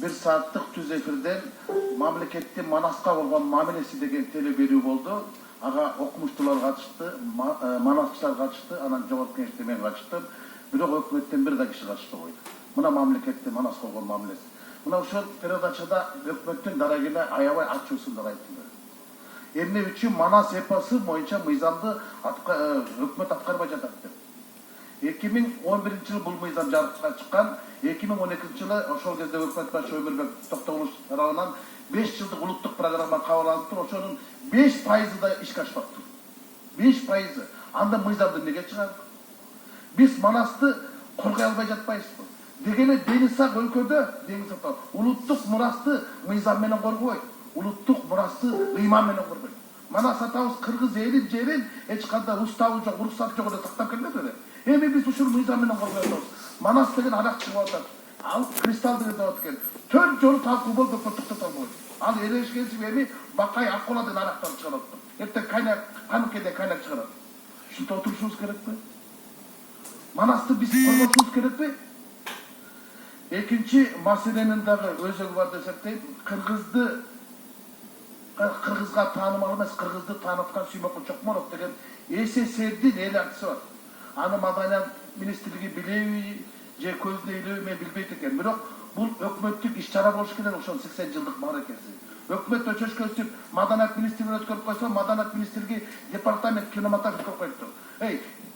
1 сааттык түз эфирден мамлекеттин Манаска болгон мамилеси деген теле берүү болду. Ага окумуштуулар катышты, манаскчылар катышты, анан жогорку кеңеште мен катыштым. Бирок өкмөттөн бир да киши катышпай койду. Мына мамлекеттин Манаска болгон мамилеси. Мына ошол передачада өкмөттүн дарагына аябай ачуусундар айттылар. Эмне үчүн Манас эпосы боюнча мыйзамды өкмөт аткарбай жатат деп. 2011-жылы бул мыйзам жарыкка чыккан, 2012-жылы ошол кезде өкмөт башы Өмүрбек Токтогулов тарабынан 5 жылдык улуттук программа кабыл алынып туруп, ошонун 5% да ишке ашпаптыр. 5%. Анда мыйзамды эмнеге чыгардык? Биз Манасты коргой албай жатпайбызбы? Дегеле дени сак өлкөдө, улуттук мурасты мыйзам менен коргойт, улуттук мурасты ыйман менен коргойт. Манас атабыз кыргыз элин жерин эч кандай уставы жок, уруксаты жок эле тактап келбеди эле. Эми биз ушул мыйзам менен коргой атабыз. Манас деген арак чыгып атат. Ал кристалл деген деп атат. 4 жолу талкуу болуп токтото албайт. Ал элешкенчи эми Бакай Аккола деген арактар чыгарат. Эртең кайнак, Каныкеде кайнак чыгарат. Ушунда отурушубуз керекпи? Манасты биз коргошубуз керекпи? Экинчи маселенин дагы өзөгү бар десек дейт, кыргызга таанымал эмес, кыргызды тааныткан Сүймөкүл Чокмонов деген СССРдин эл артысы бар. Аны Маданият министрлиги билеби, же көзүнө илеби мен билбейт экен. Бирок бул өкмөттүк иш-чара болуш керек, ошол 80 жылдык мааракеси. Өкмөт өчөшкөнсүп Маданият министрлигине өткөрүп койсо, Маданият министрлиги департамент кинематограф өткөрүп коюптур.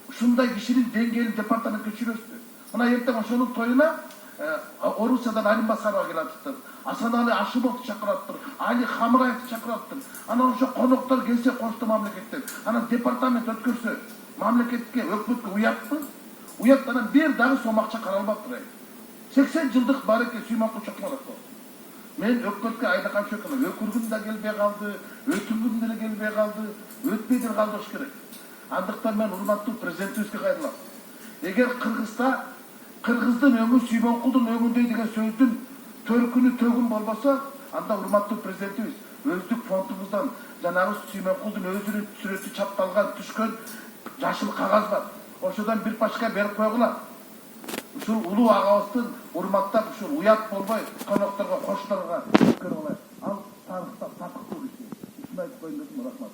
Ушундай кишинин деңгээлин департамент көчүрөсүз. Мына эртең ошонун тоюна Орусиядан Алим Басарова келатыптыр. Асанали Ашимовду чакыраттыр. Али Хамраевди чакыраттыр. Анан ошо коноктор келсе кошту мамлекеттен. Анан департамент өткөрсө, мамлекетке, өкмөткө уятпы? Уят анан бир дагы сом акча каралбаптыр. 80 жылдык бареке Сүймөкүл Чокмонов. Мен өкмөткө айда канча өкүнөм. Өкүргүм да келбей калды, өтүнгүм деле келбей калды, өтпөй деле калды болуш керек. Андыктан мен урматтуу президентибизге кайрылам. Эгер Кыргыздын өңү Сүймөкүлдүн өңүндөй деген сөздүн төркүнү төгүн болбосо, анда урматтуу президентибиз өздүк фондубуздан жанагы Сүймөкүлдүн өзүнүн сүрөтү чапталган түшкөн жашыл кагаз бар. Ошодон бир пачка берип койгула. Ушул улуу агабыздын урматтап ушул уят болбой конокторго, коштолорго өткөрүп алайык. Ал тарыхта татыктуу киши. Ушундай айтып коеюн дедим, рахмат.